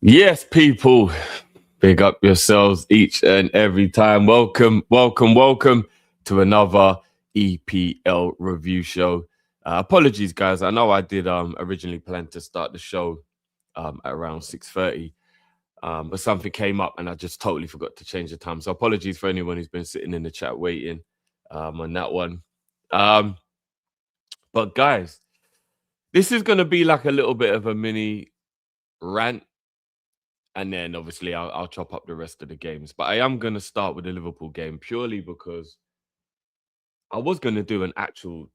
Yes, people, big up yourselves each and every time. Welcome to another EPL review show. Apologies, guys. I know I did originally plan to start the show at around 6:30, but something came up and I just totally forgot to change the time. So apologies for anyone who's been sitting in the chat waiting on that one. But guys, this is going to be like a little bit of a mini rant. And then obviously I'll chop up the rest of the games. But I am going to start with the Liverpool game purely because I was going to do an actual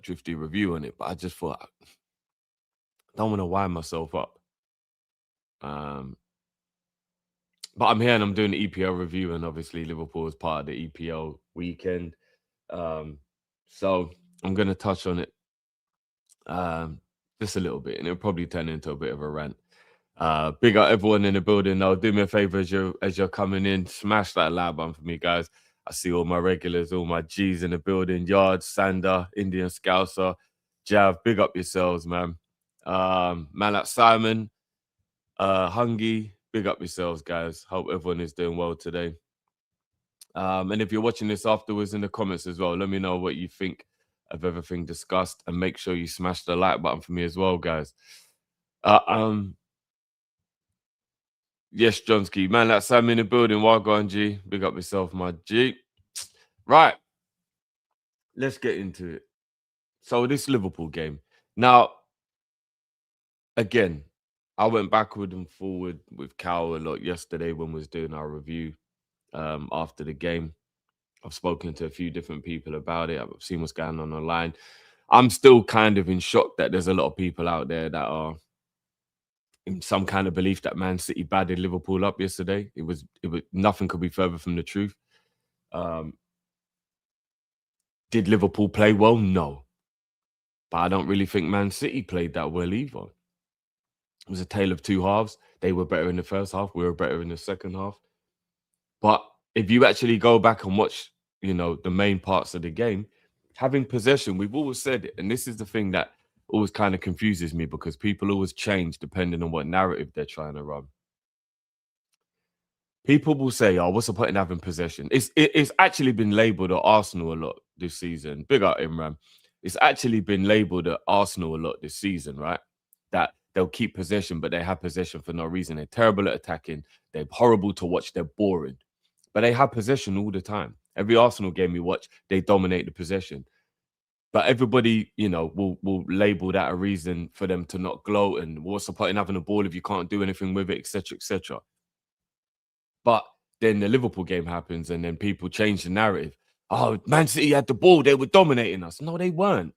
drifty review on it, but I just thought I don't want to wind myself up. But I'm here and I'm doing the EPL review, and obviously Liverpool is part of the EPL weekend. So I'm going to touch on it just a little bit, and it'll probably turn into a bit of a rant. Big up everyone in the building now. Do me a favor as you're coming in, smash that like button for me, guys. I see all my regulars, all my G's in the building. Yard, Sander, Indian Scouser, Jav. Big up yourselves, man. Man like Simon, Hungy. Big up yourselves, guys. Hope everyone is doing well today. And if you're watching this afterwards in the comments as well, let me know what you think of everything discussed, and make sure you smash the like button for me as well, guys. Yes, Johnsky. Man, that's Sam in the building. Wagwan G. Big up yourself, my G. Right. Let's get into it. So this Liverpool game. Now, again, I went backward and forward with Cal a lot yesterday when we was doing our review after the game. I've spoken to a few different people about it. I've seen what's going on online. I'm still kind of in shock that there's a lot of people out there that are in some kind of belief that Man City battered Liverpool up yesterday. It was nothing could be further from the truth. Did Liverpool play well? No. But I don't really think Man City played that well either. It was a tale of two halves. They were better in the first half. We were better in the second half. But if you actually go back and watch, the main parts of the game, having possession, we've always said it. And this is the thing that always kind of confuses me, because people always change depending on what narrative they're trying to run. People will say, "Oh, what's the point in having possession?" It's actually been labelled at Arsenal a lot this season. Big up Imran. It's actually been labelled at Arsenal a lot this season, right? That they'll keep possession, but they have possession for no reason. They're terrible at attacking. They're horrible to watch. They're boring. But they have possession all the time. Every Arsenal game we watch, they dominate the possession. But everybody, will label that a reason for them to not gloat. And what's the point in having a ball if you can't do anything with it, etc., etc. But then the Liverpool game happens, and then people change the narrative. Oh, Man City had the ball; they were dominating us. No, they weren't.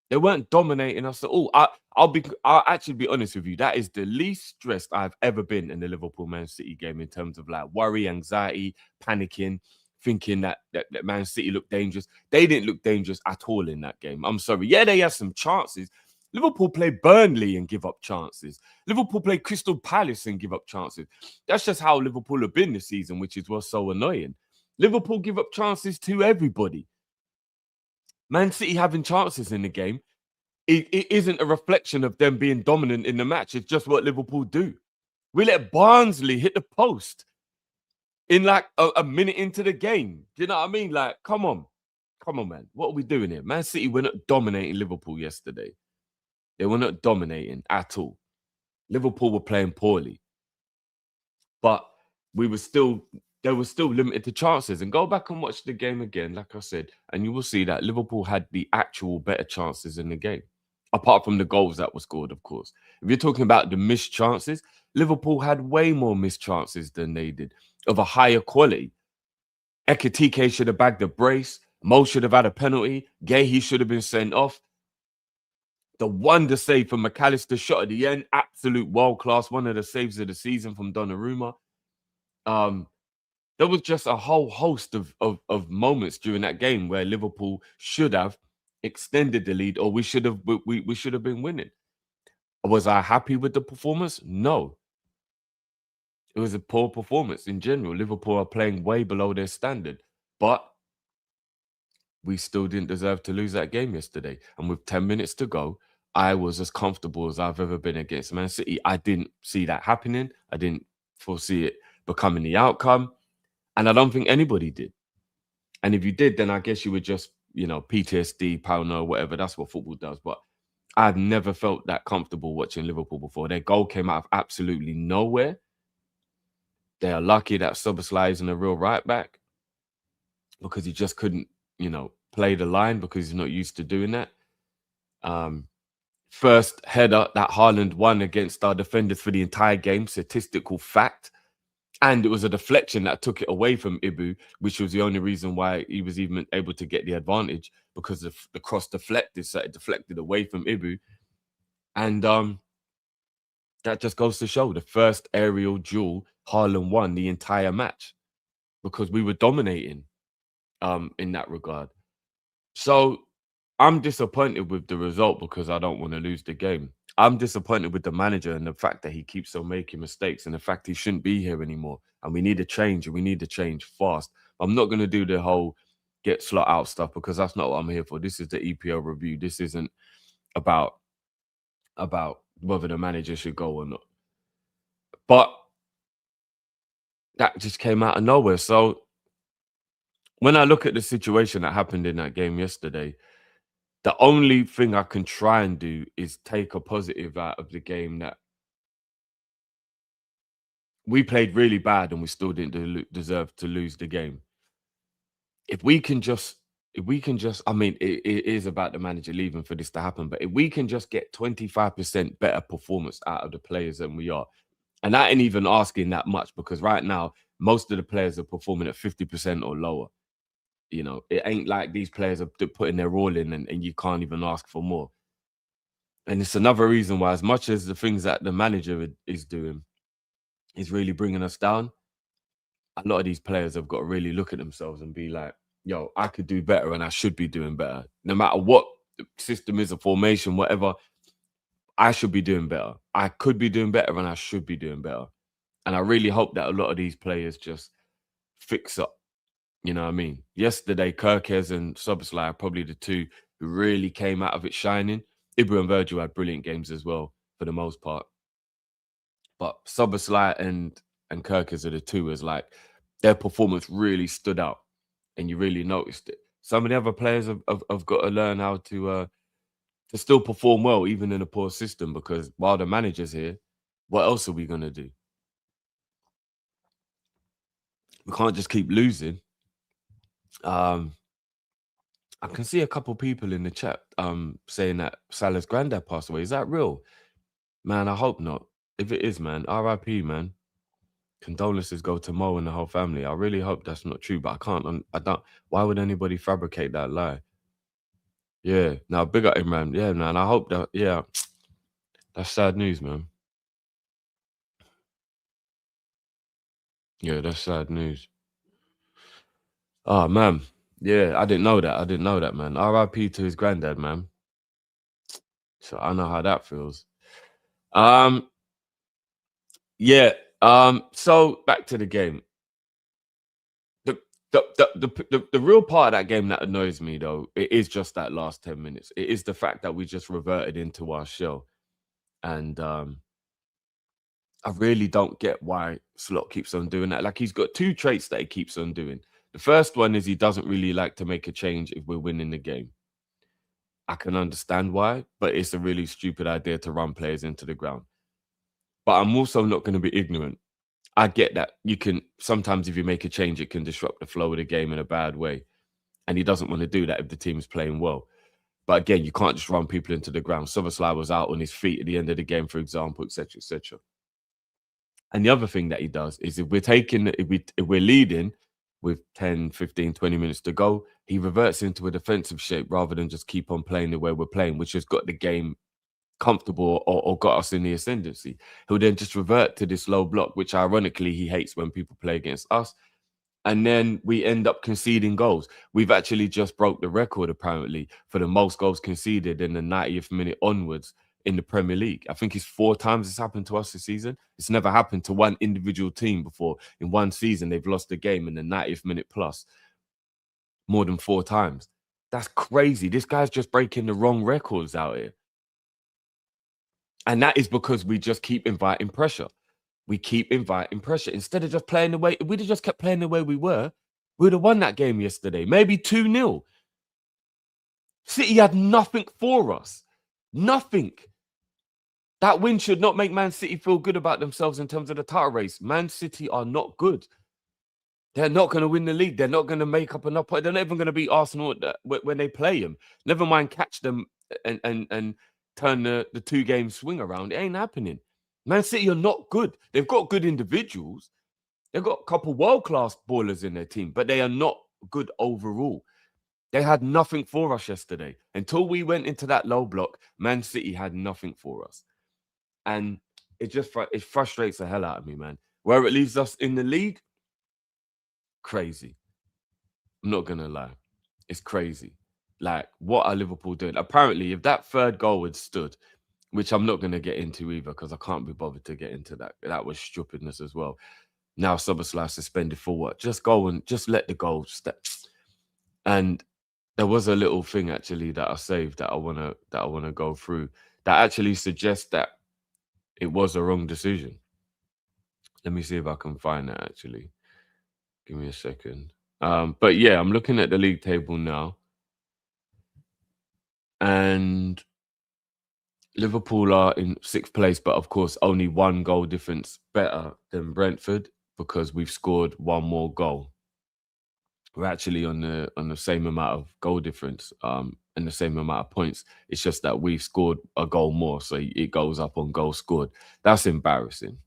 They weren't dominating us at all. I'll actually be honest with you. That is the least stressed I've ever been in the Liverpool Man City game in terms of like worry, anxiety, panicking, thinking that Man City looked dangerous. They didn't look dangerous at all in that game. I'm sorry. Yeah, they had some chances. Liverpool play Burnley and give up chances. Liverpool play Crystal Palace and give up chances. That's just how Liverpool have been this season, which is what's so annoying. Liverpool give up chances to everybody. Man City having chances in the game, it isn't a reflection of them being dominant in the match. It's just what Liverpool do. We let Barnsley hit the post in like a minute into the game. Do you know what I mean? Like, come on, man. What are we doing here? Man City were not dominating Liverpool yesterday. They were not dominating at all. Liverpool were playing poorly. But they were still limited to chances. And go back and watch the game again, like I said, and you will see that Liverpool had the actual better chances in the game, apart from the goals that were scored, of course. If you're talking about the missed chances, Liverpool had way more missed chances than they did, of a higher quality. Ekitike should have bagged a brace. Mo should have had a penalty. Gahey should have been sent off. The wonder save from McAllister shot at the end, absolute world class, one of the saves of the season from Donnarumma. There was just a whole host of moments during that game where Liverpool should have extended the lead, or we should have been winning. Was I happy with the performance? No. It was a poor performance in general. Liverpool are playing way below their standard, but we still didn't deserve to lose that game yesterday. And with 10 minutes to go, I was as comfortable as I've ever been against Man City. I didn't see that happening. I didn't foresee it becoming the outcome. And I don't think anybody did. And if you did, then I guess you would just, PTSD, paranoia, whatever. That's what football does. But I've never felt that comfortable watching Liverpool before. Their goal came out of absolutely nowhere. They are lucky that Szoboszlai isn't a real right back because he just couldn't, play the line because he's not used to doing that. First header that Haaland won against our defenders for the entire game, statistical fact. And it was a deflection that took it away from Ibu, which was the only reason why he was even able to get the advantage, because the cross deflected, so it deflected away from Ibu. And that just goes to show the first aerial duel, Haaland won the entire match because we were dominating in that regard. So I'm disappointed with the result because I don't want to lose the game. I'm disappointed with the manager and the fact that he keeps on making mistakes and the fact he shouldn't be here anymore. And we need a change, and we need to change fast. I'm not going to do the whole get slot out stuff because that's not what I'm here for. This is the EPL review. This isn't about whether the manager should go or not. But that just came out of nowhere. So when I look at the situation that happened in that game yesterday, the only thing I can try and do is take a positive out of the game, that we played really bad and we still didn't deserve to lose the game. If we can just, I mean, it is about the manager leaving for this to happen, but if we can just get 25% better performance out of the players than we are, and that ain't even asking that much because right now, most of the players are performing at 50% or lower. It ain't like these players are putting their all in and you can't even ask for more. And it's another reason why, as much as the things that the manager is doing is really bringing us down, a lot of these players have got to really look at themselves and be like, yo, I could do better and I should be doing better. No matter what the system is, a formation, whatever, I should be doing better. I could be doing better and I should be doing better. And I really hope that a lot of these players just fix up. You know what I mean? Yesterday, Kirkes and Szoboszlai are probably the two who really came out of it shining. Ibra and Virgil had brilliant games as well, for the most part. But Szoboszlai and Kirkes are the two as like their performance really stood out, and you really noticed it. Some of the other players have got to learn how to still perform well, even in a poor system. Because while the manager's here, what else are we gonna do? We can't just keep losing. I can see a couple people in the chat saying that Salah's granddad passed away. Is that real? Man, I hope not. If it is, man, RIP, man. Condolences go to Mo and the whole family. I really hope that's not true, but I don't. Why would anybody fabricate that lie? Yeah, now big up him, man. Yeah, man. I hope that. Yeah, that's sad news, man. Yeah, that's sad news. Oh man, yeah, I didn't know that. I didn't know that, man. RIP to his granddad, man. So I know how that feels. Yeah. So back to the game. The real part of that game that annoys me, though, it is just that last 10 minutes. It is the fact that we just reverted into our shell. And I really don't get why Slot keeps on doing that. Like, he's got two traits that he keeps on doing. The first one is he doesn't really like to make a change if we're winning the game. I can understand why, but it's a really stupid idea to run players into the ground. But I'm also not going to be ignorant. I get that you can sometimes, if you make a change, it can disrupt the flow of the game in a bad way. And he doesn't want to do that if the team is playing well. But again, you can't just run people into the ground. Szoboszlai was out on his feet at the end of the game, for example, etc., etc. And the other thing that he does is if we're leading with 10, 15, 20 minutes to go, he reverts into a defensive shape rather than just keep on playing the way we're playing, which has got the game comfortable or got us in the ascendancy. He'll then just revert to this low block, which ironically he hates when people play against us. And then we end up conceding goals. We've actually just broke the record, apparently, for the most goals conceded in the 90th minute onwards in the Premier League. I think it's 4 times it's happened to us this season. It's never happened to one individual team before. In one season, they've lost a game in the 90th minute plus more than 4 times. That's crazy. This guy's just breaking the wrong records out here. And that is because we just keep inviting pressure. We keep inviting pressure. Instead of just playing the way, if we'd have just kept playing the way we were, we'd have won that game yesterday. Maybe 2-0. City had nothing for us. Nothing. That win should not make Man City feel good about themselves in terms of the title race. Man City are not good. They're not going to win the league. They're not going to make up enough points. They're not even going to beat Arsenal when they play them. Never mind catch them and turn the 2-game swing around. It ain't happening. Man City are not good. They've got good individuals. They've got a couple world-class ballers in their team, but they are not good overall. They had nothing for us yesterday. Until we went into that low block, Man City had nothing for us. And it frustrates the hell out of me, man. Where it leaves us in the league, crazy. I'm not going to lie. It's crazy. Like, what are Liverpool doing? Apparently, if that third goal had stood, which I'm not going to get into either because I can't be bothered to get into that. That was stupidness as well. Now Szoboszlai suspended for what? Just go and just let the goal step. And there was a little thing actually that I saved that I wanna go through that actually suggests that it was a wrong decision. Let me see if I can find that actually. Give me a second. But yeah, I'm looking at the league table now. And Liverpool are in 6th place, but of course only 1 goal difference better than Brentford because we've scored 1 more goal. We're actually on the same amount of goal difference and the same amount of points. It's just that we've scored a goal more, so it goes up on goals scored. That's embarrassing.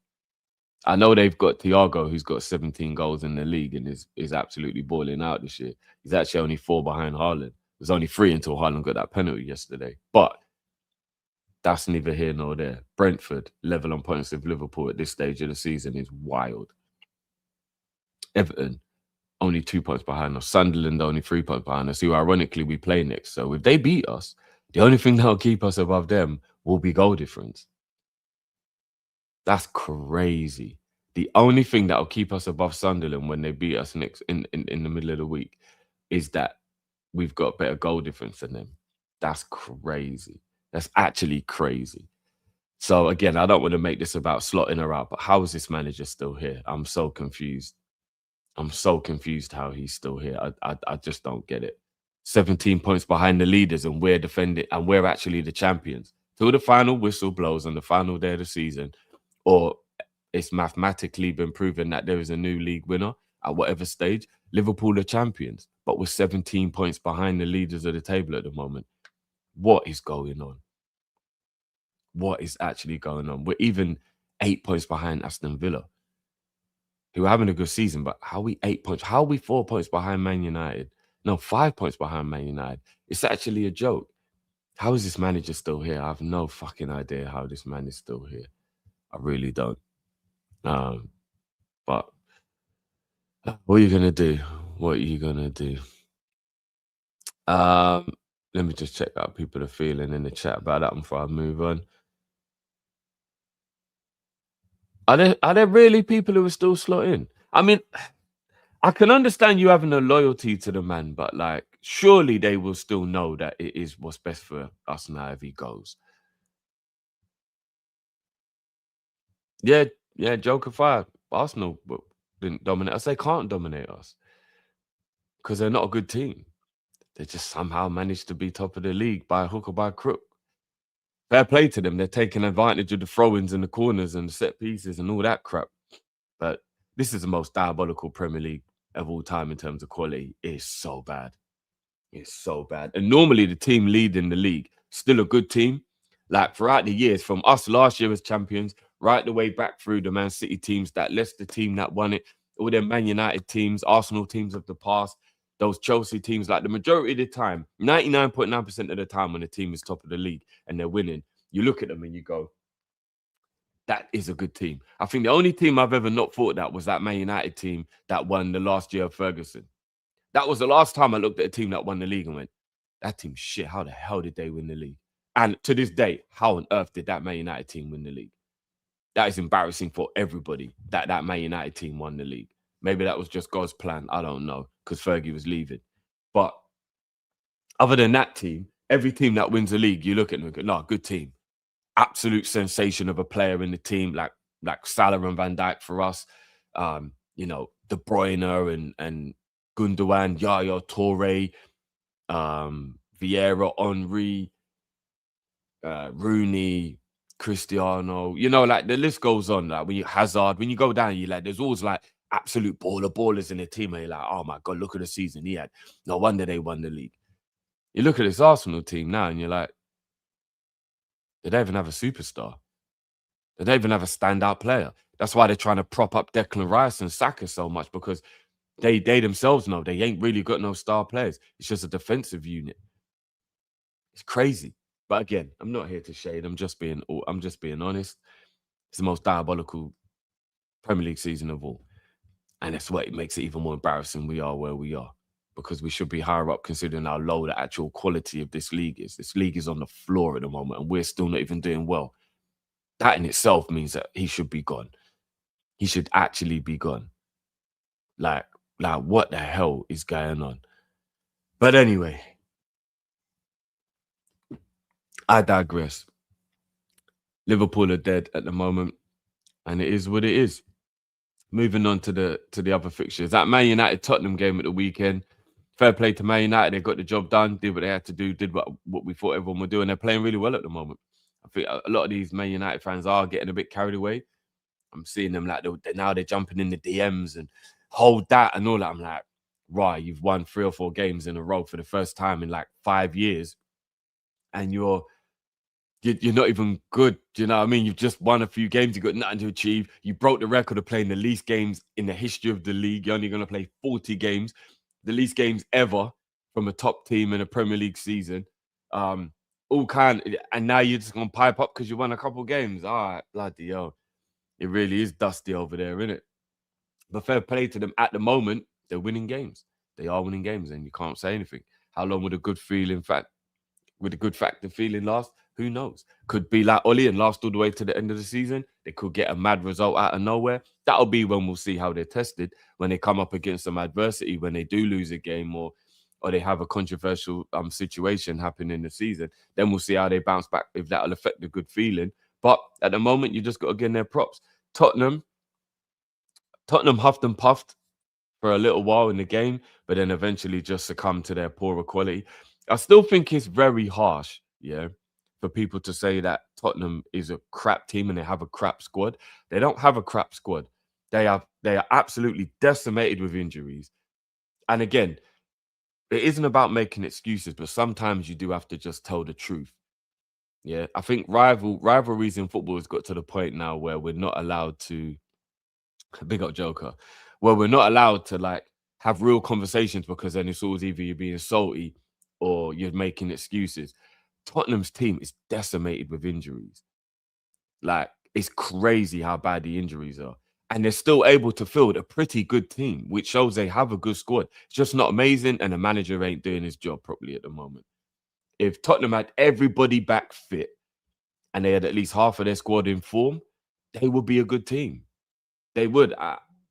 I know they've got Thiago, who's got 17 goals in the league and is absolutely balling out this year. He's actually only 4 behind Haaland. There's only 3 until Haaland got that penalty yesterday. But that's neither here nor there. Brentford, level on points with Liverpool at this stage of the season is wild. Everton, only 2 points behind us. Sunderland, only 3 points behind us, who ironically we play next. So if they beat us, the only thing that will keep us above them will be goal difference. That's crazy. The only thing that will keep us above Sunderland when they beat us next in the middle of the week is that we've got better goal difference than them. That's crazy. That's actually crazy. So again, I don't want to make this about slotting her out, but how is this manager still here? I'm so confused. I'm so confused how he's still here. I just don't get it. 17 points behind the leaders and we're defending and we're actually the champions. Till the final whistle blows on the final day of the season, or it's mathematically been proven that there is a new league winner at whatever stage, Liverpool are champions. But we're 17 points behind the leaders of the table at the moment. What is going on? What is actually going on? We're even 8 points behind Aston Villa, who are having a good season, but how are we 8 points? How are we 4 points behind Man United? No, 5 points behind Man United. It's actually a joke. How is this manager still here? I have no fucking idea how this man is still here. I really don't. But what are you gonna do? What are you gonna do? Let me just check out people are feeling in the chat about that before I move on. Are there really people who are still slotting? I mean, I can understand you having a loyalty to the man, but like, surely they will still know that it is what's best for us now if he goes. Yeah, Joker 5. Arsenal didn't dominate us. They can't dominate us because they're not a good team. They just somehow managed to be top of the league by hook or by crook. Fair play to them. They're taking advantage of the throw-ins and the corners and the set pieces and all that crap. But this is the most diabolical Premier League of all time in terms of quality. It's so bad. It's so bad. And normally the team leading the league, still a good team. Like throughout the years, from us last year as champions, right the way back through the Man City teams, that Leicester team that won it, all them Man United teams, Arsenal teams of the past, those Chelsea teams, like the majority of the time, 99.9% of the time when the team is top of the league and they're winning, you look at them and you go, that is a good team. I think the only team I've ever not thought that was that Man United team that won the last year of Ferguson. That was the last time I looked at a team that won the league and went, that team shit, how the hell did they win the league? And to this day, how on earth did that Man United team win the league? That is embarrassing for everybody that Man United team won the league. Maybe that was just God's plan. I don't know, because Fergie was leaving. But other than that team, every team that wins the league, you look at them and go, no, good team. absolute sensation of a player in the team, like Salah and Van Dijk for us. You know, De Bruyne and Gundogan, Yaya Toure, Vieira, Henry, Rooney, Cristiano. You know, like the list goes on. Like when you Hazard, when you go down, you like there's always like absolute ballers in the team. And you're like, oh my god, look at the season he had. No wonder they won the league. You look at this Arsenal team now, and you're like, they don't even have a superstar. They don't even have a standout player. That's why they're trying to prop up Declan Rice and Saka so much, because they themselves know they ain't really got no star players. It's just a defensive unit. It's crazy. But again, I'm not here to shade. I'm just being honest. It's the most diabolical Premier League season of all. And that's what makes it even more embarrassing we are where we are. Because we should be higher up considering how low the actual quality of this league is. This league is on the floor at the moment, and we're still not even doing well. That in itself means that he should be gone. He should actually be gone. Like what the hell is going on? But anyway, I digress. Liverpool are dead at the moment, and it is what it is. Moving on to the other fixtures. That Man United Tottenham game at the weekend. Fair play to Man United. They got the job done, did what they had to do, did what we thought everyone would do, and they're playing really well at the moment. I think a lot of these Man United fans are getting a bit carried away. I'm seeing them like now they're jumping in the DMs and hold that and all that. I'm like, right, you've won 3 or 4 games in a row for the first time in like 5 years, and you're not even good. Do you know what I mean? You've just won a few games. You've got nothing to achieve. You broke the record of playing the least games in the history of the league. You're only going to play 40 games, the least games ever from a top team in a Premier League season. And now you're just going to pipe up because you won a couple games. All right, bloody hell. It really is dusty over there, isn't it? But fair play to them. At the moment, they're winning games. They are winning games, and you can't say anything. How long would a good factor feeling last? Who knows? Could be like Ollie and last all the way to the end of the season. They could get a mad result out of nowhere. That'll be when we'll see how they're tested, when they come up against some adversity, when they do lose a game or they have a controversial situation happen in the season. Then we'll see how they bounce back, if that'll affect the good feeling. But at the moment, you just got to give their props. Tottenham huffed and puffed for a little while in the game, but then eventually just succumbed to their poorer quality. I still think it's very harsh, for people to say that Tottenham is a crap team and they have a crap squad. They don't have a crap squad. They are absolutely decimated with injuries. And again, it isn't about making excuses, but sometimes you do have to just tell the truth. Yeah, I think rivalries in football has got to the point now where we're not allowed to big up Joker, where we're not allowed to like have real conversations, because then it's always either you're being salty or you're making excuses. Tottenham's team is decimated with injuries. Like, it's crazy how bad the injuries are. And they're still able to field a pretty good team, which shows they have a good squad. It's just not amazing, and the manager ain't doing his job properly at the moment. If Tottenham had everybody back fit and they had at least half of their squad in form, they would be a good team. They would.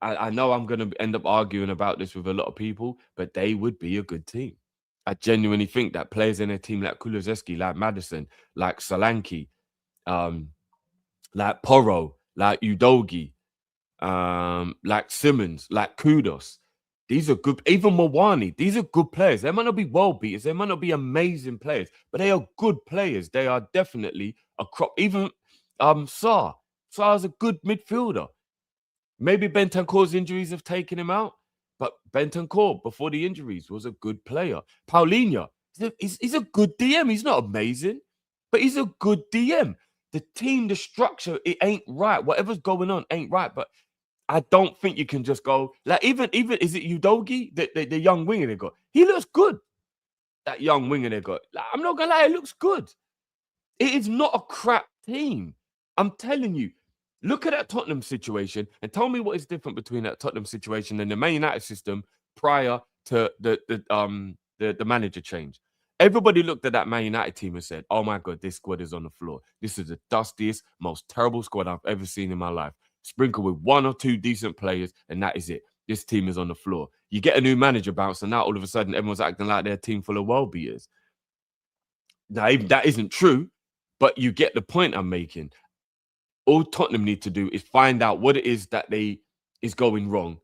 I know I'm going to end up arguing about this with a lot of people, but they would be a good team. I genuinely think that players in a team like Kulusevski, like Maddison, like Solanke, like Porro, like Udogi, like Simmons, like Kudos. These are good. Even Mawani, these are good players. They might not be world beaters. They might not be amazing players, but they are good players. They are definitely a crop. Even Sarr. Sarr's a good midfielder. Maybe Bentancur's injuries have taken him out, but Bentancur, before the injuries, was a good player. Paulinho, he's a good DM. He's not amazing, but he's a good DM. The team, the structure, it ain't right. Whatever's going on ain't right. But I don't think you can just go like even is it Udogi, the young winger they got? He looks good. That young winger they got. Like, I'm not gonna lie, it looks good. It is not a crap team. I'm telling you. Look at that Tottenham situation and tell me what is different between that Tottenham situation and the Man United system prior to the manager change. Everybody looked at that Man United team and said, "Oh my God, this squad is on the floor. This is the dustiest, most terrible squad I've ever seen in my life. Sprinkled with 1 or 2 decent players, and that is it. This team is on the floor." You get a new manager bounce, and now all of a sudden everyone's acting like they're a team full of world beaters. Now, even that isn't true. But you get the point I'm making. All Tottenham need to do is find out what it is that is going wrong,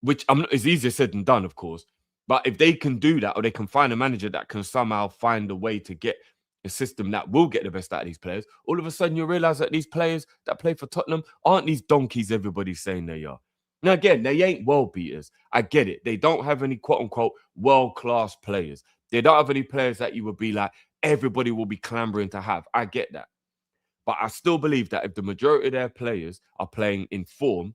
which is easier said than done, of course. But if they can do that, or they can find a manager that can somehow find a way to get a system that will get the best out of these players, all of a sudden you realize that these players that play for Tottenham aren't these donkeys everybody's saying they are. Now, again, they ain't world beaters. I get it. They don't have any quote-unquote world-class players. They don't have any players that you would be like, everybody will be clamoring to have. I get that. But I still believe that if the majority of their players are playing in form,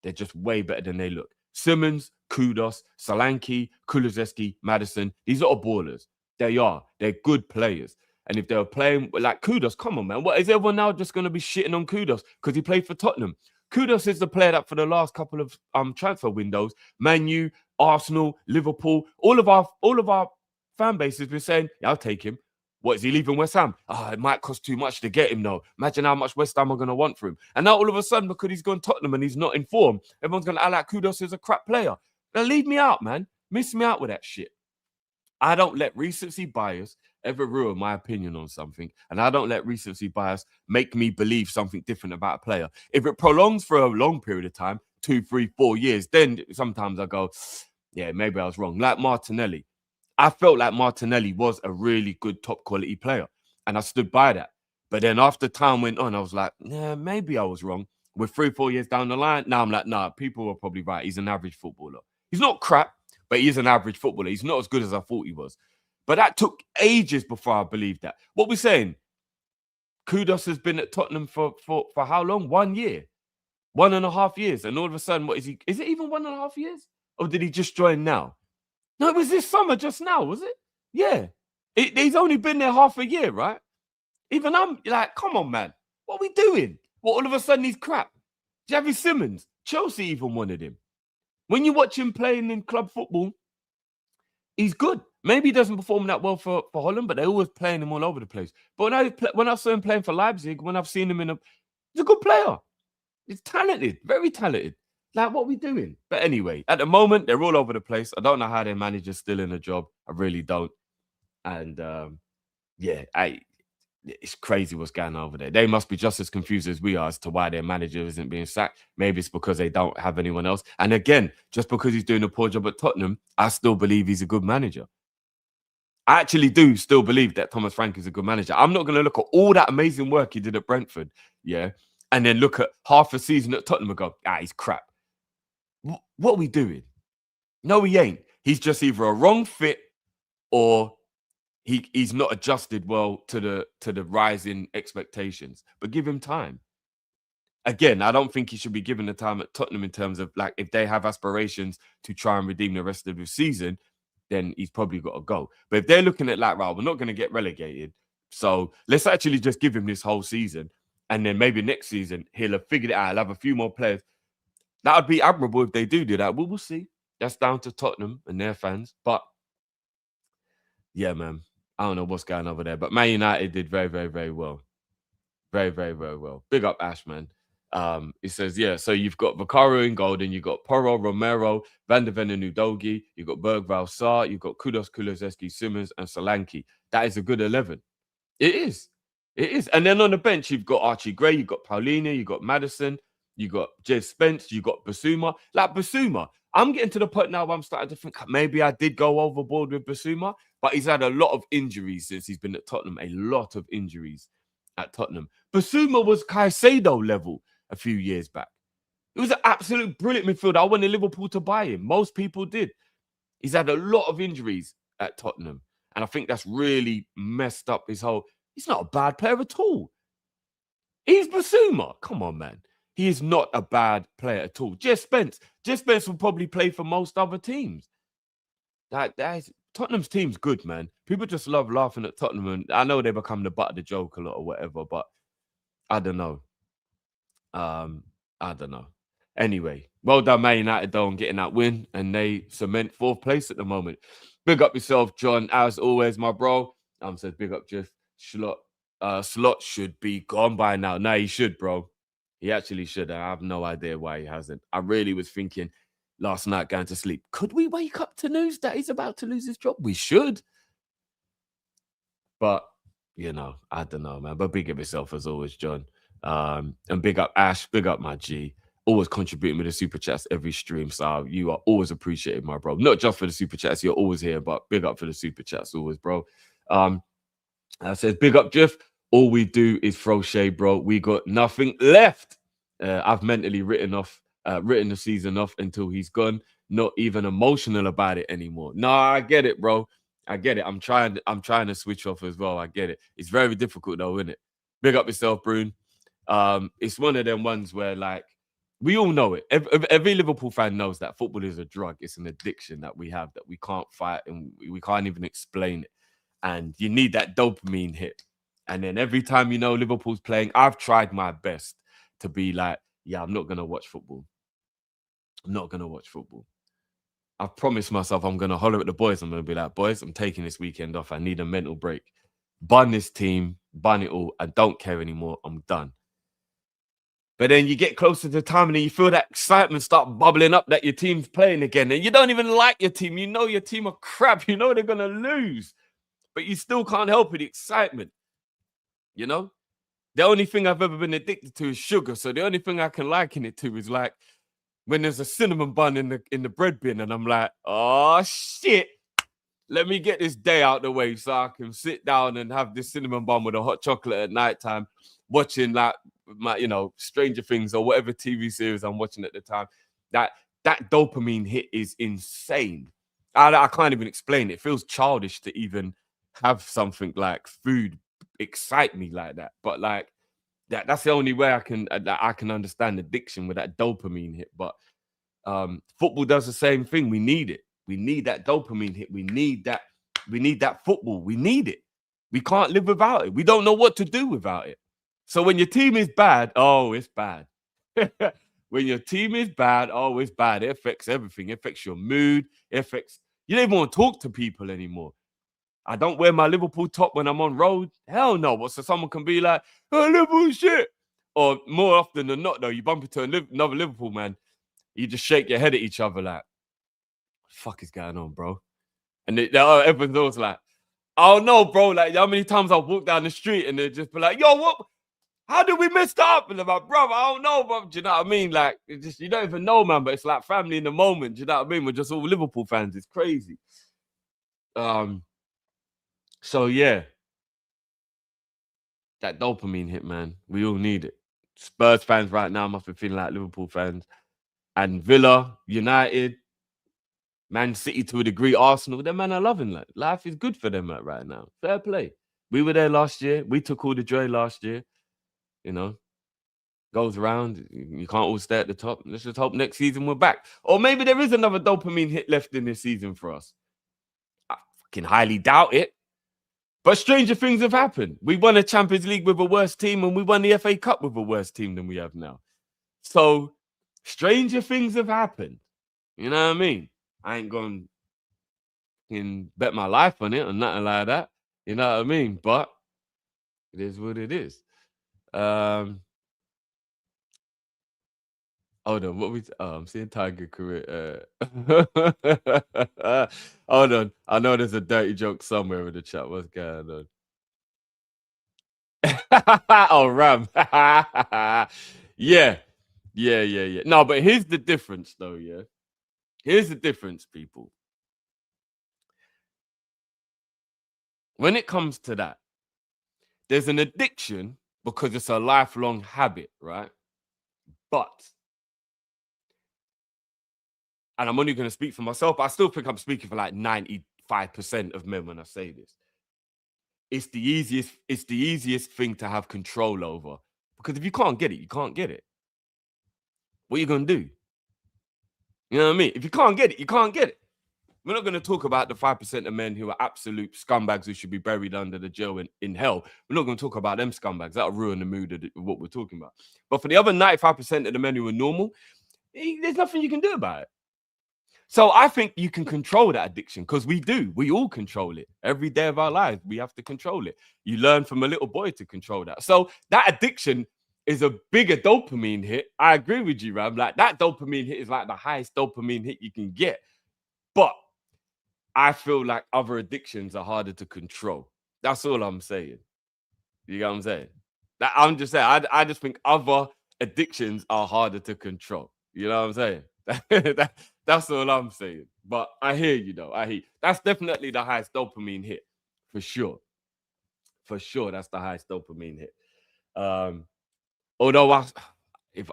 they're just way better than they look. Simmons, Kudos, Solanke, Kulusevski, Maddison, these are all ballers. They are. They're good players. And if they were playing like Kudos, come on, man. What is everyone now just going to be shitting on Kudos because he played for Tottenham? Kudos is the player that for the last couple of transfer windows, Man U, Arsenal, Liverpool, all of our fan base has been saying, yeah, I'll take him. What, is he leaving West Ham? It might cost too much to get him, though. Imagine how much West Ham are going to want for him. And now all of a sudden, because he's gone Tottenham and he's not in form, everyone's going to act like Kudos is a crap player. Now leave me out, man. Miss me out with that shit. I don't let recency bias ever ruin my opinion on something. And I don't let recency bias make me believe something different about a player. If it prolongs for a long period of time, 2, 3, 4 years, then sometimes I go, yeah, maybe I was wrong. Like Martinelli. I felt like Martinelli was a really good top quality player. And I stood by that. But then after time went on, I was like, yeah, maybe I was wrong. We're 3, 4 years down the line. Now I'm like, nah, people were probably right. He's an average footballer. He's not crap, but he is an average footballer. He's not as good as I thought he was. But that took ages before I believed that. What we're saying, Kudos has been at Tottenham for how long? 1 year. 1.5 years. And all of a sudden, what is he? Is it even 1.5 years? Or did he just join now? No, it was this summer just now, was it? Yeah. He's only been there half a year, right? Even I'm like, come on, man. What are we doing? Well, all of a sudden he's crap. Javi Simmons, Chelsea even wanted him. When you watch him playing in club football, he's good. Maybe he doesn't perform that well for Holland, but they're always playing him all over the place. But when I saw him playing for Leipzig, when I've seen him he's a good player. He's talented, very talented. Like, what are we doing? But anyway, at the moment, they're all over the place. I don't know how their manager's still in a job. I really don't. And yeah, it's crazy what's going on over there. They must be just as confused as we are as to why their manager isn't being sacked. Maybe it's because they don't have anyone else. And again, just because he's doing a poor job at Tottenham, I still believe he's a good manager. I actually do still believe that Thomas Frank is a good manager. I'm not going to look at all that amazing work he did at Brentford, yeah, and then look at half a season at Tottenham and go, he's crap. What are we doing? No, he ain't. He's just either a wrong fit or he's not adjusted well to the rising expectations. But give him time. Again, I don't think he should be given the time at Tottenham in terms of like if they have aspirations to try and redeem the rest of the season, then he's probably got to go. But if they're looking at like, right, we're not going to get relegated, so let's actually just give him this whole season, and then maybe next season he'll have figured it out. He'll have a few more players. That would be admirable if they do that. We'll see. That's down to Tottenham and their fans. But yeah, man, I don't know what's going on over there. But Man United did very, very, very well. Very, very, very well. Big up Ash, man. It says, yeah, so you've got Vicario in goal, then you've got Porro, Romero, Van de Ven and Udogi, you've got Bergvall, Sarr, you've got Kudos, Kulusevski, Simmons, and Solanke. That is a good 11. It is. It is. And then on the bench, you've got Archie Gray, you've got Paulina, you've got Maddison, you got Jez Spence, you got Basuma. Like Basuma, I'm getting to the point now where I'm starting to think maybe I did go overboard with Basuma, but he's had a lot of injuries since he's been at Tottenham. A lot of injuries at Tottenham. Basuma was Caicedo level a few years back. It was an absolute brilliant midfielder. I wanted Liverpool to buy him. Most people did. He's had a lot of injuries at Tottenham. And I think that's really messed up his whole... He's not a bad player at all. He's Basuma. Come on, man. He is not a bad player at all. Jez Spence will probably play for most other teams. Tottenham's team's good, man. People just love laughing at Tottenham. And I know they become the butt of the joke a lot or whatever, but I don't know. I don't know. Anyway, well done, Man United, though, on getting that win. And they cement 4th place at the moment. Big up yourself, John. As always, my bro. Says big up, Jeff. Slot should be gone by now. No, he should, bro. He actually should. I have no idea why he hasn't. I really was thinking last night going to sleep, could we wake up to news that he's about to lose his job? We should. But you know, I don't know, man. But big up yourself as always, John. And big up Ash, big up my G. Always contributing with the super chats every stream. So you are always appreciated, my bro. Not just for the super chats, you're always here, but big up for the super chats always, bro. I says, big up, Drift. All we do is throw shade, bro. We got nothing left. I've mentally written the season off until he's gone. Not even emotional about it anymore. Nah, I get it, bro. I get it. I'm trying to switch off as well. I get it. It's very difficult though, isn't it? Big up yourself, Brune. It's one of them ones where like we all know it. Every Liverpool fan knows that football is a drug. It's an addiction that we have that we can't fight and we can't even explain it. And you need that dopamine hit. And then every time you know Liverpool's playing, I've tried my best to be like, yeah, I'm not gonna watch football. I'm not gonna watch football. I've promised myself I'm gonna holler at the boys. I'm gonna be like, boys, I'm taking this weekend off. I need a mental break. Bun this team, bun it all. I don't care anymore. I'm done. But then you get closer to the time and then you feel that excitement start bubbling up that your team's playing again. And you don't even like your team. You know your team are crap. You know they're gonna lose. But you still can't help it, the excitement. You know? The only thing I've ever been addicted to is sugar. So the only thing I can liken it to is like when there's a cinnamon bun in the bread bin and I'm like, oh shit. Let me get this day out the way so I can sit down and have this cinnamon bun with a hot chocolate at nighttime, watching like my, you know, Stranger Things or whatever TV series I'm watching at the time. That dopamine hit is insane. I can't even explain it. It feels childish to even have something like food excite me like that. But like that's the only way I can understand addiction with that dopamine hit. But football does the same thing. We need it. We need that dopamine hit. We need that football. We need it. We can't live without it. We don't know what to do without it. So when your team is bad, oh, it's bad. When your team is bad, oh, it's bad. It affects everything. It affects your mood. It affects, you don't even want to talk to people anymore. I don't wear my Liverpool top when I'm on road. Hell no. But so someone can be like, oh, Liverpool shit. Or more often than not, though, you bump into another Liverpool man, you just shake your head at each other like, what the fuck is going on, bro? And everyone's always like, oh no, bro. Like, how many times I've walked down the street and they just be like, yo, what? How did we mess up? And I'm like, bro, I don't know, bro. Do you know what I mean? Like, it's just, you don't even know, man, but it's like family in the moment. Do you know what I mean? We're just all Liverpool fans. It's crazy. So yeah, that dopamine hit, man. We all need it. Spurs fans right now must be feeling like Liverpool fans. And Villa, United, Man City to a degree, Arsenal, them man are loving that. Life is good for them right now. Fair play. We were there last year. We took all the joy last year. You know, goes around. You can't all stay at the top. Let's just hope next season we're back. Or maybe there is another dopamine hit left in this season for us. I fucking highly doubt it. But stranger things have happened. We won a Champions League with a worse team and we won the FA Cup with a worse team than we have now. So stranger things have happened. You know what I mean? I ain't going to bet my life on it or nothing like that. You know what I mean? But it is what it is. Hold on, what we? I'm seeing Tiger career. Hold on, I know there's a dirty joke somewhere in the chat. What's going on? Oh, Ram. Yeah. No, but here's the difference, though. Yeah, here's the difference, people. When it comes to that, there's an addiction because it's a lifelong habit, right? But, and I'm only going to speak for myself, but I still think I'm speaking for like 95% of men when I say this. It's the easiest thing to have control over. Because if you can't get it, you can't get it. What are you going to do? You know what I mean? If you can't get it, you can't get it. We're not going to talk about the 5% of men who are absolute scumbags who should be buried under the jail in hell. We're not going to talk about them scumbags. That'll ruin the mood of what we're talking about. But for the other 95% of the men who are normal, there's nothing you can do about it. So I think you can control that addiction because we do. We all control it. Every day of our lives, we have to control it. You learn from a little boy to control that. So that addiction is a bigger dopamine hit. I agree with you, Ram. Like that dopamine hit is like the highest dopamine hit you can get. But I feel like other addictions are harder to control. That's all I'm saying. You know what I'm saying? That I'm just saying. I just think other addictions are harder to control. You know what I'm saying? That's all I'm saying. But I hear you though. I hear that's definitely the highest dopamine hit for sure. For sure, that's the highest dopamine hit. Um, although if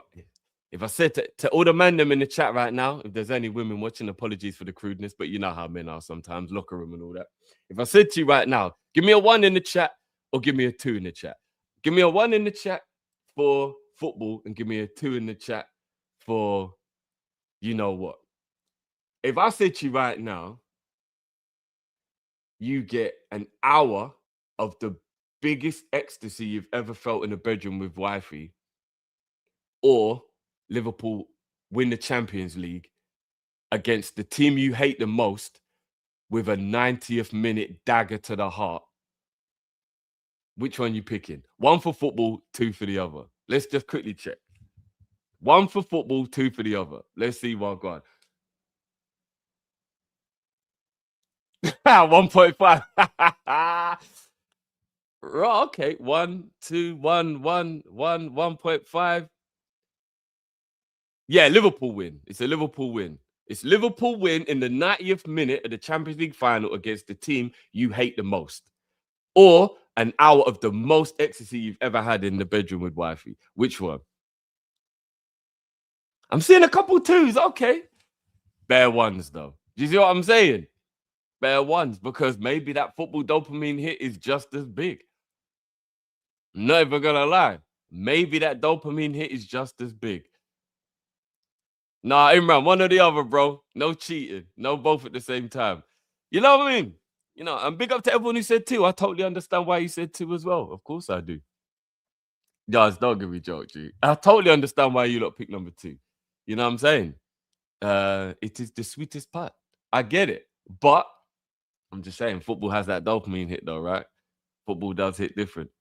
if I said to all the men them in the chat right now, if there's any women watching, apologies for the crudeness, but you know how men are sometimes, locker room and all that. If I said to you right now, give me a 1 in the chat or give me a 2 in the chat. Give me a 1 in the chat for football and give me a 2 in the chat for you know what. If I said to you right now, you get an hour of the biggest ecstasy you've ever felt in a bedroom with wifey, or Liverpool win the Champions League against the team you hate the most with a 90th minute dagger to the heart. Which one you picking? 1 for football, 2 for the other. Let's just quickly check. 1 for football, 2 for the other. Let's see what gone. 1.5. Right, okay. 1, 2, 1, 1, 1, 1.5. Yeah, Liverpool win. It's a Liverpool win. It's Liverpool win in the 90th minute of the Champions League final against the team you hate the most. Or an hour of the most ecstasy you've ever had in the bedroom with wifey. Which one? I'm seeing a couple twos. Okay. Bare ones, though. Do you see what I'm saying? Bare ones, because maybe that football dopamine hit is just as big. Not even gonna lie. Maybe that dopamine hit is just as big. Nah, Imran, one or the other, bro. No cheating. No both at the same time. You know what I mean? You know, and big up to everyone who said 2. I totally understand why you said 2 as well. Of course I do. Guys, don't give me joke, G. I totally understand why you lot pick number 2. You know what I'm saying? It is the sweetest part. I get it. But I'm just saying, football has that dopamine hit, though, right? Football does hit different.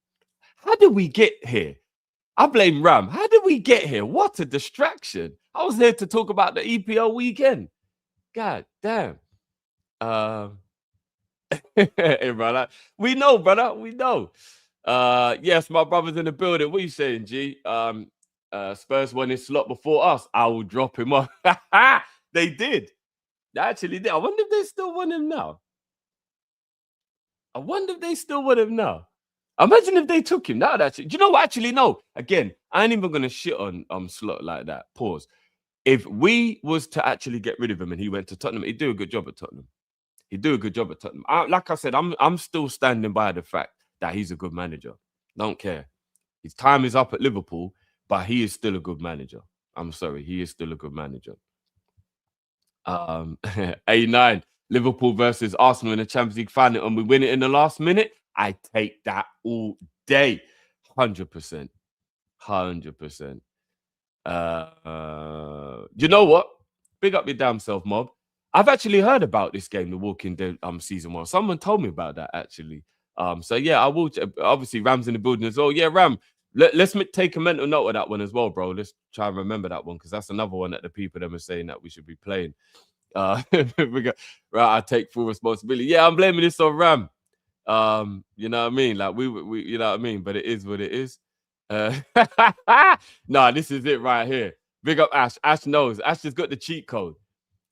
How did we get here? I blame Ram. How did we get here? What a distraction. I was here to talk about the EPL weekend. God damn. Hey, brother. We know, brother. We know. Yes, my brother's in the building. What are you saying, G? Spurs won his slot before us. I will drop him off. They did. They actually did. I wonder if they still want him now. I wonder if they still want him now. Imagine if they took him. That actually, do you know what? Actually, no. Again, I ain't even gonna shit on Slot like that. Pause. If we was to actually get rid of him and he went to Tottenham, he'd do a good job at Tottenham. He'd do a good job at Tottenham. Like I said, I'm still standing by the fact that he's a good manager. Don't care. His time is up at Liverpool, but he is still a good manager. I'm sorry, he is still a good manager. A9, Liverpool versus Arsenal in the Champions League final, and we win it in the last minute. I take that all day. 100%. 100%. You know what? Big up your damn self, mob. I've actually heard about this game, The Walking Dead season 1. Someone told me about that actually. So yeah, I will. Obviously, Ram's in the building as well. Yeah, Ram. Let's take a mental note of that one as well, bro. Let's try and remember that one because that's another one that the people them are saying that we should be playing. Right, I take full responsibility. Yeah, I'm blaming this on Ram. You know what I mean? Like we you know what I mean? But it is what it is. Nah, this is it right here. Big up Ash. Ash knows. Ash has got the cheat code.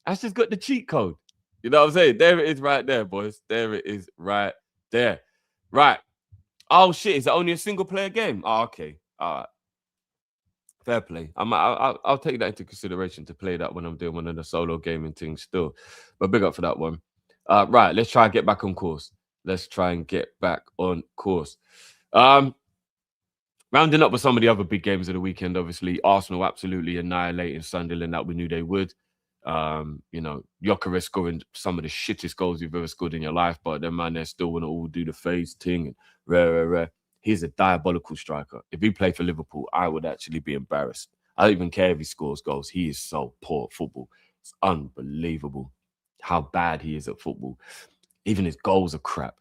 Ash has got the cheat code. You know what I'm saying? There it is right there, boys. There it is right there. Right. Oh shit, is it only a single player game? Oh, okay. All right. Fair play. I'll take that into consideration to play that when I'm doing one of the solo gaming things still. But big up for that one. Right, let's try and get back on course. Let's try and get back on course. Rounding up with some of the other big games of the weekend, obviously, Arsenal absolutely annihilating Sunderland that we knew they would. You know, Gyökeres scoring some of the shittest goals you've ever scored in your life, but then man, they still want to all do the phase thing and rare. He's a diabolical striker. If he played for Liverpool, I would actually be embarrassed. I don't even care if he scores goals. He is so poor at football. It's unbelievable how bad he is at football. Even his goals are crap,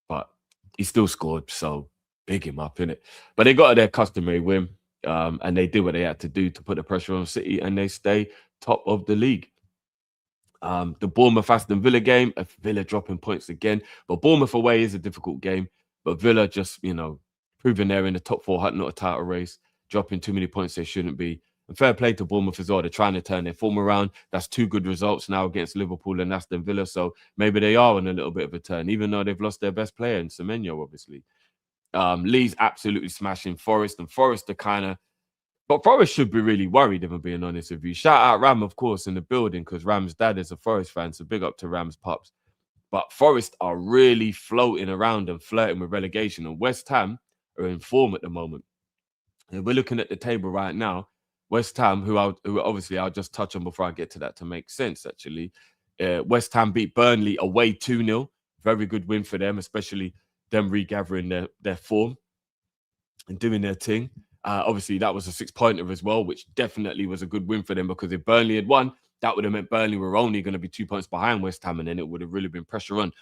but he still scored, so big him up, innit? But they got their customary win, and they did what they had to do to put the pressure on City, and they stay top of the league. The Bournemouth Aston Villa game, Villa dropping points again, but Bournemouth away is a difficult game. But Villa just, you know, proving they're in the top 4, not a title race, dropping too many points they shouldn't be. And fair play to Bournemouth as well. They're trying to turn their form around. That's 2 good results now against Liverpool and Aston Villa. So maybe they are on a little bit of a turn, even though they've lost their best player in Semenyo, obviously. Lee's absolutely smashing Forest, and Forest are kind of, but Forest should be really worried, if I'm being honest with you. Shout out Ram, of course, in the building, because Ram's dad is a Forest fan, so big up to Ram's pups. But Forest are really floating around and flirting with relegation, and West Ham are in form at the moment. And we're looking at the table right now. West Ham, who obviously I'll just touch on before I get to that to make sense, actually. West Ham beat Burnley away 2-0. Very good win for them, especially them regathering their form and doing their thing. Obviously, that was a 6-pointer as well, which definitely was a good win for them, because if Burnley had won, that would have meant Burnley were only going to be 2 points behind West Ham, and then it would have really been pressure on.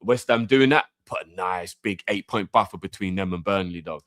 West Ham doing that, put a nice big 8-point buffer between them and Burnley, though,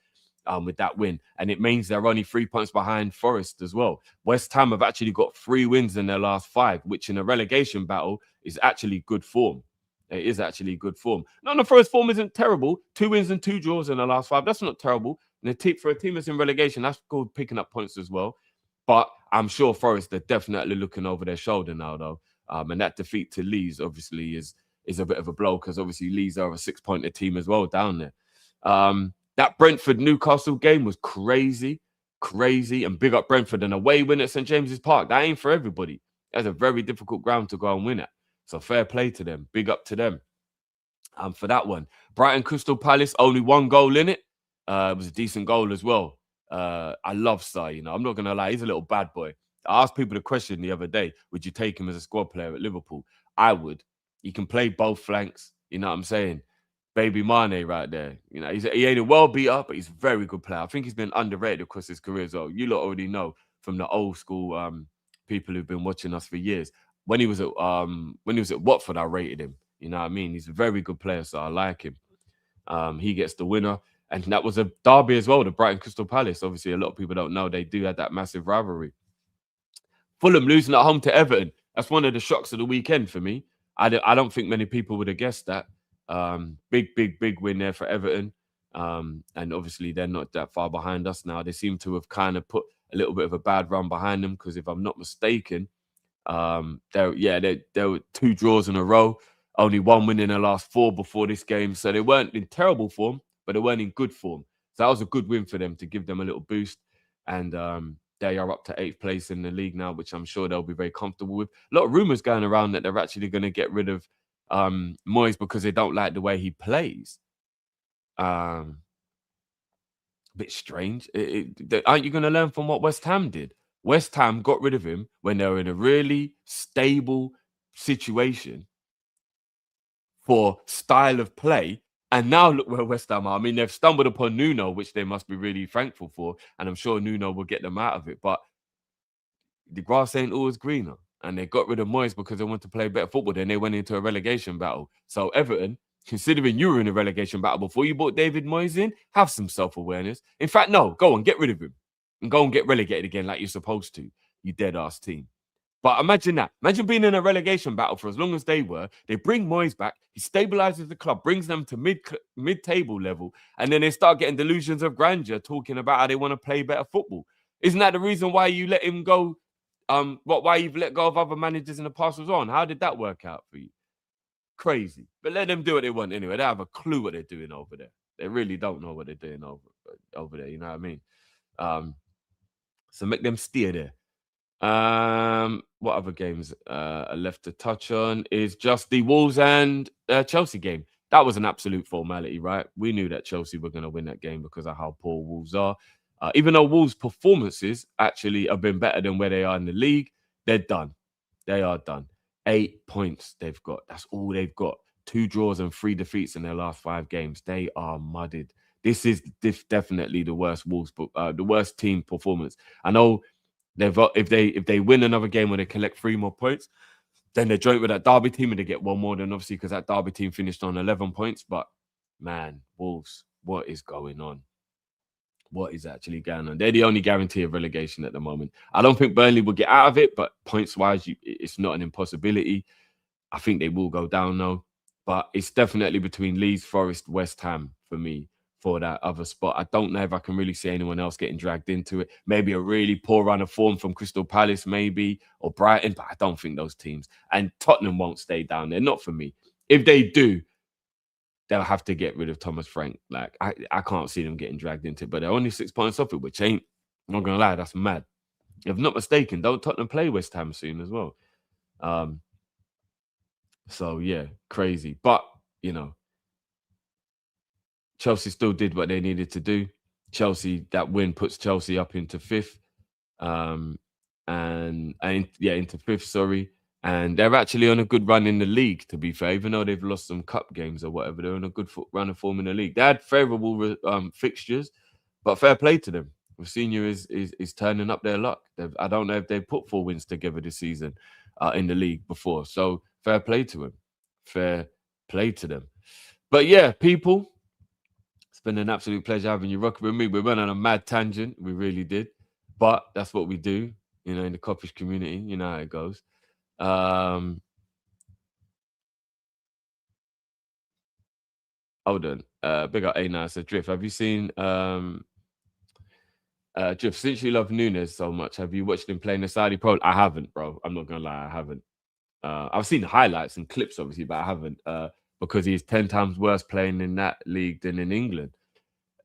with that win. And it means they're only 3 points behind Forest as well. West Ham have actually got 3 wins in their last 5, which in a relegation battle is actually good form. It is actually good form. No, the Forest form isn't terrible. 2 wins and 2 draws in the last 5. That's not terrible. And for a team that's in relegation, that's good, picking up points as well. But I'm sure Forest are definitely looking over their shoulder now, though. And that defeat to Leeds, obviously, is a bit of a blow, because obviously Leeds are a 6-pointer team as well down there. That Brentford-Newcastle game was crazy. And big up Brentford, an away win at St. James's Park. That ain't for everybody. That's a very difficult ground to go and win at. So fair play to them. Big up to them for that one. Brighton Crystal Palace, only 1 goal in it. It was a decent goal as well. I love Sai, I'm not going to lie. He's a little bad boy. I asked people the question the other day, would you take him as a squad player at Liverpool? I would. He can play both flanks. You know what I'm saying? Baby Mane right there. He ain't a well beat up, but he's a very good player. I think he's been underrated across his career as well. You lot already know from the old school people who've been watching us for years. When he was at Watford, I rated him. You know what I mean? He's a very good player, so I like him. He gets the winner. And that was a derby as well, the Brighton Crystal Palace. Obviously, a lot of people don't know they do have that massive rivalry. Fulham losing at home to Everton. That's one of the shocks of the weekend for me. I don't think many people would have guessed that. Big win there for Everton. And obviously, they're not that far behind us now. They seem to have kind of put a little bit of a bad run behind them, because if I'm not mistaken, there were 2 draws in a row. Only 1 win in the last 4 before this game. So they weren't in terrible form, but they weren't in good form. So that was a good win for them to give them a little boost. And they are up to 8th place in the league now, which I'm sure they'll be very comfortable with. A lot of rumours going around that they're actually going to get rid of Moyes because they don't like the way he plays. A bit strange. Aren't you going to learn from what West Ham did? West Ham got rid of him when they were in a really stable situation for style of play. And now look where West Ham are. I mean, they've stumbled upon Nuno, which they must be really thankful for. And I'm sure Nuno will get them out of it. But the grass ain't always greener. And they got rid of Moyes because they want to play better football. Then they went into a relegation battle. So Everton, considering you were in a relegation battle before you brought David Moyes in, have some self-awareness. In fact, no, go on, get rid of him. And go and get relegated again like you're supposed to, you dead-ass team. But imagine that. Imagine being in a relegation battle for as long as they were. They bring Moyes back. He stabilizes the club, brings them to mid-table level. And then they start getting delusions of grandeur, talking about how they want to play better football. Isn't that the reason why you let him go? Why you've let go of other managers in the past was on? How did that work out for you? Crazy. But let them do what they want anyway. They have a clue what they're doing over there. They really don't know what they're doing over there. You know what I mean? So make them steer there. What other games are left to touch on is just the Wolves and Chelsea game. That was an absolute formality, right? We knew that Chelsea were going to win that game because of how poor Wolves are. Even though Wolves' performances actually have been better than where they are in the league, they're done. They are done. 8 points they've got. That's all they've got. 2 draws and 3 defeats in their last 5 games. They are mudded. This is definitely the worst Wolves, the worst team performance. I know if they win another game where they collect 3 more points, then they're joint with that Derby team and they get 1 more than obviously because that Derby team finished on 11 points. But man, Wolves, what is going on? What is actually going on? They're the only guarantee of relegation at the moment. I don't think Burnley will get out of it, but points-wise, it's not an impossibility. I think they will go down though. But it's definitely between Leeds, Forest, West Ham for me for that other spot. I don't know if I can really see anyone else getting dragged into it. Maybe a really poor run of form from Crystal Palace, maybe, or Brighton, but I don't think those teams. And Tottenham won't stay down there, not for me. If they do, they'll have to get rid of Thomas Frank. Like, I can't see them getting dragged into it, but they're only 6 points off it, which ain't, I'm not going to lie, that's mad. If I'm not mistaken, don't Tottenham play West Ham soon as well? So, yeah, crazy. But, you know, Chelsea still did what they needed to do. Chelsea, that win puts Chelsea up into fifth. Into fifth, sorry. And they're actually on a good run in the league, to be fair. Even though they've lost some cup games or whatever, they're on a good run of form in the league. They had favourable fixtures, but fair play to them. Senior is turning up their luck. I don't know if they've put 4 wins together this season in the league before. So fair play to them. Fair play to them. But yeah, people, it's been an absolute pleasure having you rocking with me. We went on a mad tangent. We really did. But that's what we do, you know, in the KOP-ISH community. You know how it goes. Hold on. Big up A9 said, Drift, have you seen Drift, since you love Nunes so much, have you watched him play in the Saudi Pro? I haven't, bro. I'm not gonna lie, I haven't. I've seen highlights and clips, obviously, but I haven't, because he's 10 times worse playing in that league than in England.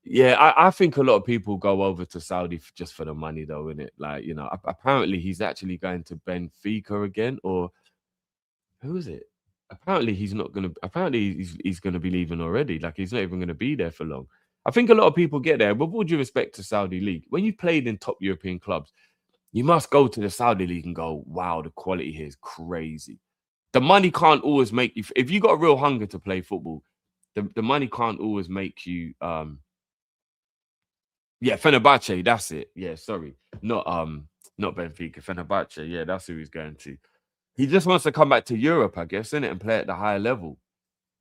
Yeah, I think a lot of people go over to Saudi just for the money, though, innit? Like, you know, apparently he's actually going to Benfica again, or who is it? Apparently he's not gonna. Apparently he's gonna be leaving already. Like, he's not even gonna be there for long. I think a lot of people get there, but with all due respect to Saudi league, when you played in top European clubs, you must go to the Saudi league and go, wow, the quality here is crazy. The money can't always make you. If you got a real hunger to play football, the money can't always make you. Yeah, Fenerbahce, that's it. Yeah, sorry, not Benfica, Fenerbahce. Yeah, that's who he's going to. He just wants to come back to Europe, I guess, innit, and play at the higher level.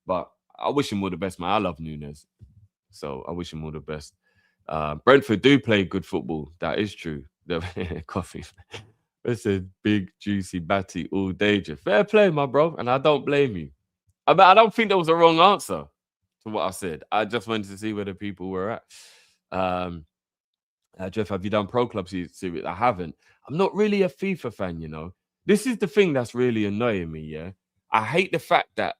But I wish him all the best, man. I love Nunes, so I wish him all the best. Brentford do play good football. That is true. The coffee. It's a big, juicy batty all day. Fair play, my bro, and I don't blame you. I mean, I don't think there was a wrong answer to what I said. I just wanted to see where the people were at. Jeff, have you done Pro Club series? I haven't. I'm not really a FIFA fan, you know. This is the thing that's really annoying me, yeah? I hate the fact that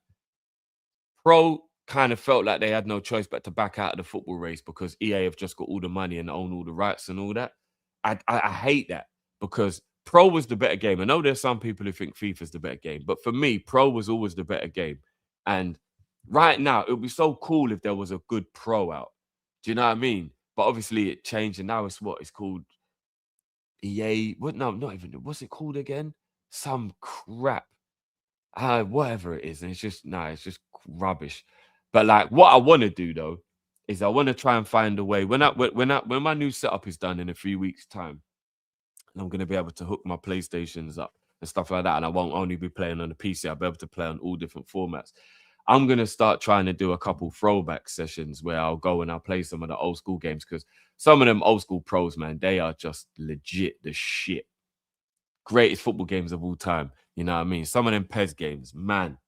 Pro kind of felt like they had no choice but to back out of the football race because EA have just got all the money and own all the rights and all that. I hate that because Pro was the better game. I know there's some people who think FIFA's the better game, but for me, Pro was always the better game. And right now, it would be so cool if there was a good Pro out. Do you know what I mean? But obviously it changed and now it's what? It's called EA. What? No, not even. What's it called again? Some crap. Whatever it is. And it's just, it's just rubbish. But like what I want to do though, is I want to try and find a way when my new setup is done in a few weeks' time, and I'm gonna be able to hook my PlayStations up and stuff like that. And I won't only be playing on the PC, I'll be able to play on all different formats. I'm gonna start trying to do a couple throwback sessions where I'll go and I'll play some of the old school games because some of them old school pros, man, they are just legit the shit. Greatest football games of all time. You know what I mean? Some of them PES games, man,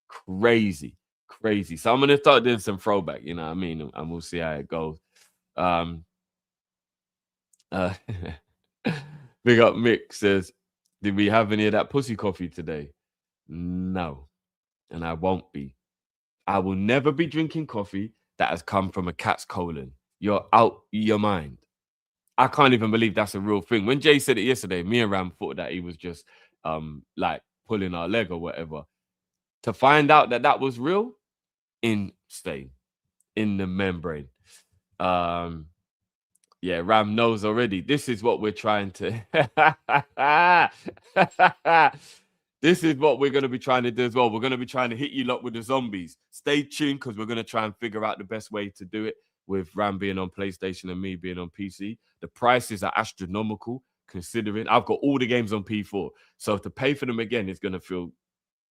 crazy. So I'm gonna start doing some throwback, you know what I mean? And we'll see how it goes. Big up Mick says, did we have any of that pussy coffee today? No. And I won't be. I will never be drinking coffee that has come from a cat's colon. You're out your mind. I can't even believe that's a real thing. When Jay said it yesterday, me and Ram thought that he was just like pulling our leg or whatever. To find out that that was real, insane in the membrane. Yeah, Ram knows already. This is what we're trying to. This is what we're going to be trying to do as well. We're going to be trying to hit you lot with the zombies. Stay tuned because we're going to try and figure out the best way to do it with Ram being on PlayStation and me being on PC. The prices are astronomical considering I've got all the games on P4. So to pay for them again is going to feel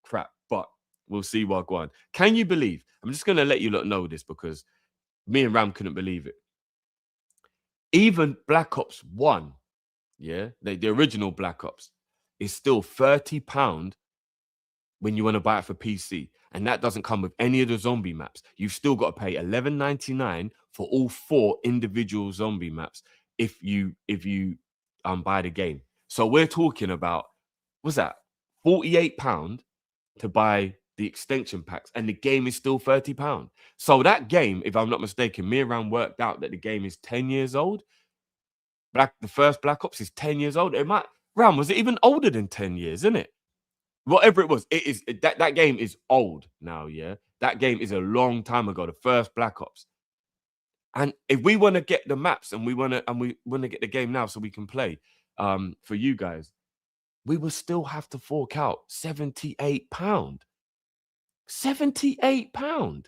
crap, but we'll see what go on. Can you believe? I'm just going to let you lot know this because me and Ram couldn't believe it. Even Black Ops 1, yeah, the original Black Ops, is still £30 when you want to buy it for PC. and that doesn't come with any of the zombie maps. You've still got to pay $11.99 for all 4 individual zombie maps if you buy the game. So we're talking about, what's that, £48 to buy the extension packs, and the game is still £30. So that game, if I'm not mistaken, me and Ram worked out that the game is 10 years old. The first Black Ops is 10 years old. It might, Ram, was it even older than 10 years, isn't it? Whatever it was, it is that game is old now, yeah. That game is a long time ago, the first Black Ops. And if we want to get the maps and we want to get the game now so we can play for you guys, we will still have to fork out £78. £78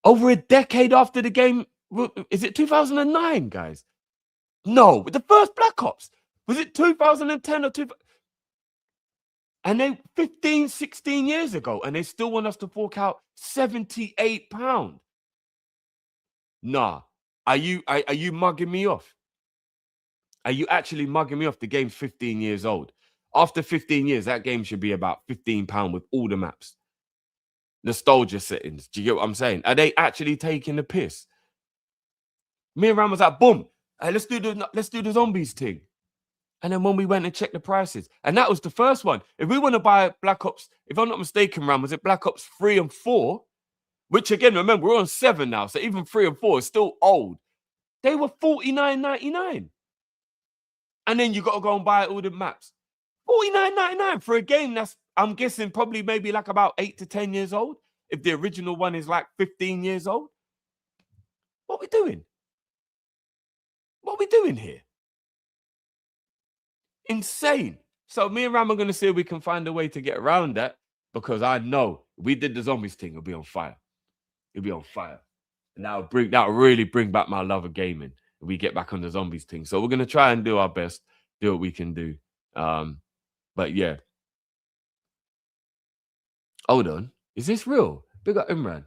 over a decade after the game. Is it 2009, guys? No, the first Black Ops, was it 2010 or 2000? And they 15, 16 years ago, and they still want us to fork out £78. Nah, are you mugging me off? Are you actually mugging me off? The game's 15 years old. After 15 years, that game should be about £15 with all the maps. Nostalgia settings. Do you get what I'm saying? Are they actually taking the piss? Me and Ram was like, boom, hey, let's do the zombies thing. And then when we went and checked the prices, and that was the first one. If we want to buy Black Ops, if I'm not mistaken, Ram, was it Black Ops 3 and 4? Which again, remember, we're on 7 now, so even 3 and 4 is still old. They were $49.99. And then you got to go and buy all the maps. $49.99 for a game that's, I'm guessing, probably maybe like about 8 to 10 years old. If the original one is like 15 years old. What are we doing? What are we doing here? Insane. So me and Ram are going to see if we can find a way to get around that, because I know if we did the zombies thing, it'll be on fire. It'll be on fire. And that'll really bring back my love of gaming if we get back on the zombies thing. So we're going to try and do our best, do what we can do. But yeah. Hold on. Is this real? Big up Imran.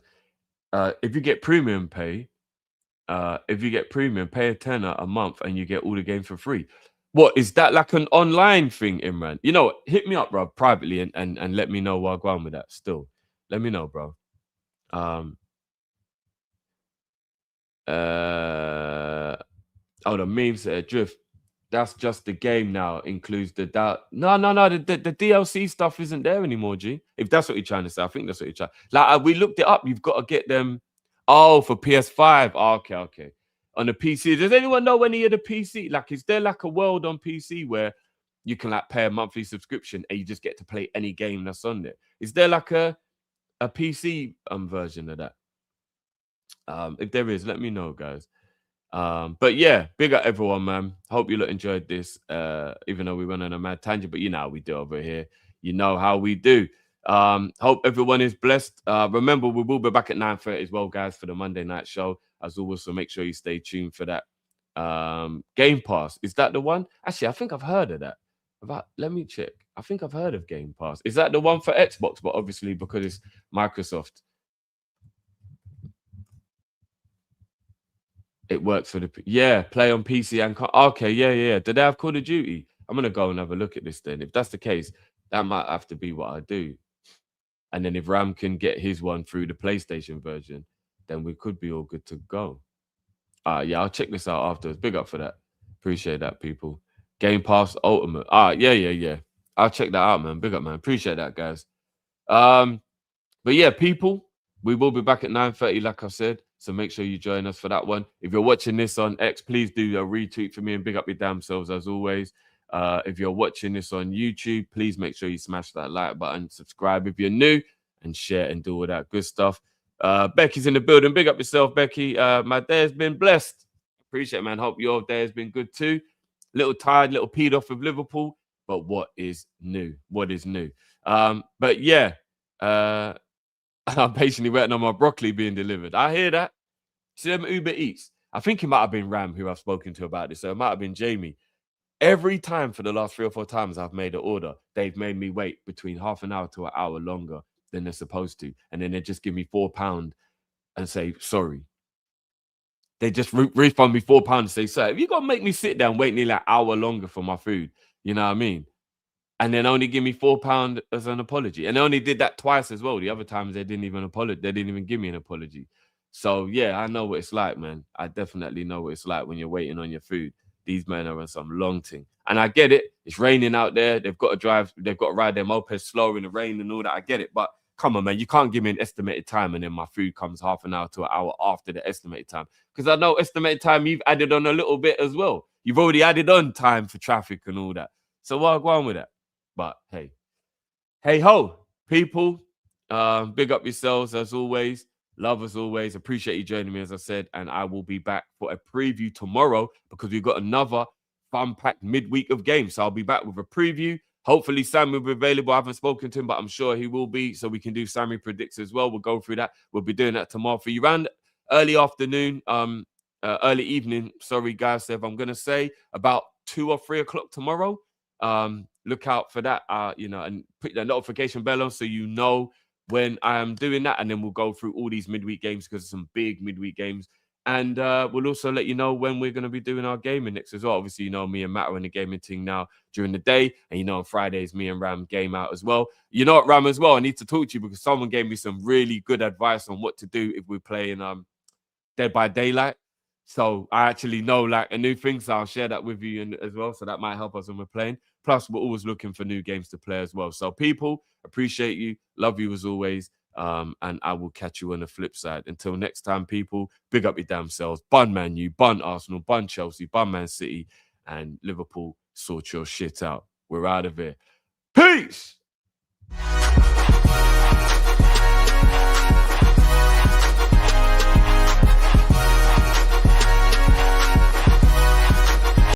If you get premium, pay a tenner a month and you get all the games for free. What is that, like an online thing, Imran? You know, hit me up, bro, privately and let me know what I'm going with that. Still, let me know, bro. The meme said Drift. That's just the game now. Includes the doubt. No. The DLC stuff isn't there anymore, G. If that's what you're trying to say, I think that's what you're trying. Like we looked it up. You've got to get them. Oh, for PS5. Oh, okay. On the PC, does anyone know any of the PC? Like, is there like a world on PC where you can like pay a monthly subscription and you just get to play any game that's on there? Is there like a PC version of that? If there is, let me know, guys. But yeah, big up everyone, man. Hope you enjoyed this. Even though we went on a mad tangent, but you know how we do over here. You know how we do. Hope everyone is blessed. Remember, we will be back at 9:30 as well, guys, for the Monday night show, as always. So make sure you stay tuned for that. Game Pass, is that the one? Actually, I think I've heard of that. Let me check. I think I've heard of Game Pass. Is that the one for Xbox? But obviously, because it's Microsoft, it works for play on PC and okay, yeah. Do they have Call of Duty? I'm gonna go and have a look at this then. If that's the case, that might have to be what I do. And then if Ram can get his one through the PlayStation version, then we could be all good to go. Yeah, I'll check this out afterwards. Big up for that. Appreciate that, people. Game Pass Ultimate. Yeah. I'll check that out, man. Big up, man. Appreciate that, guys. But yeah, people, we will be back at 9:30, like I said. So make sure you join us for that one. If you're watching this on X, please do a retweet for me and big up your damn selves as always. If you're watching this on YouTube, please make sure you smash that like button, subscribe if you're new, and share and do all that good stuff. Becky's in the building. Big up yourself, Becky. My day has been blessed. Appreciate it, man. Hope your day has been good too. Little tired, little peed off with Liverpool. But what is new? What is new? But yeah, I'm patiently waiting on my broccoli being delivered. I hear that. See them Uber Eats. I think it might have been Ram who I've spoken to about this. So it might have been Jamie. Every time for the last 3 or 4 times I've made an order, they've made me wait between half an hour to an hour longer than they're supposed to. And then they just give me £4 and say, sorry. They just refund me £4 and say, sir, if you're going to make me sit down and wait nearly an hour longer for my food, you know what I mean? and then only give me £4 as an apology. And they only did that twice as well. The other times they didn't even apologize. They didn't even give me an apology. So yeah, I know what it's like, man. I definitely know what it's like when you're waiting on your food. These men are on some long thing. And I get it. It's raining out there. They've got to drive, they've got to ride their mopeds slower in the rain and all that. I get it. But come on, man. You can't give me an estimated time and then my food comes half an hour to an hour after the estimated time. Because I know estimated time, you've added on a little bit as well. You've already added on time for traffic and all that. So what go on with that? But hey, hey ho, people. Big up yourselves as always. Love as always. Appreciate you joining me, as I said. And I will be back for a preview tomorrow because we've got another fun-packed midweek of games. So I'll be back with a preview. Hopefully, Sam will be available. I haven't spoken to him, but I'm sure he will be. So we can do Sammy Predicts as well. We'll go through that. We'll be doing that tomorrow for you. Around early afternoon, early evening. Sorry, guys. If I'm going to say about 2 or 3 o'clock tomorrow. Look out for that, and put the notification bell on so you know when I am doing that, and then we'll go through all these midweek games because there's some big midweek games, and we'll also let you know when we're going to be doing our gaming next as well. Obviously, you know me and Matt are in the gaming team now during the day, and you know on Fridays me and Ram game out as well. You know what, Ram, as well, I need to talk to you because someone gave me some really good advice on what to do if we're playing Dead by Daylight. So I actually know like a new thing, so I'll share that with you as well. So that might help us when we're playing. Plus, we're always looking for new games to play as well. So people, appreciate you, love you as always, and I will catch you on the flip side. Until next time, people, big up your damn selves. Bun Man U, bun Arsenal, bun Chelsea, bun Man City, and Liverpool. Sort your shit out. We're out of here. Peace.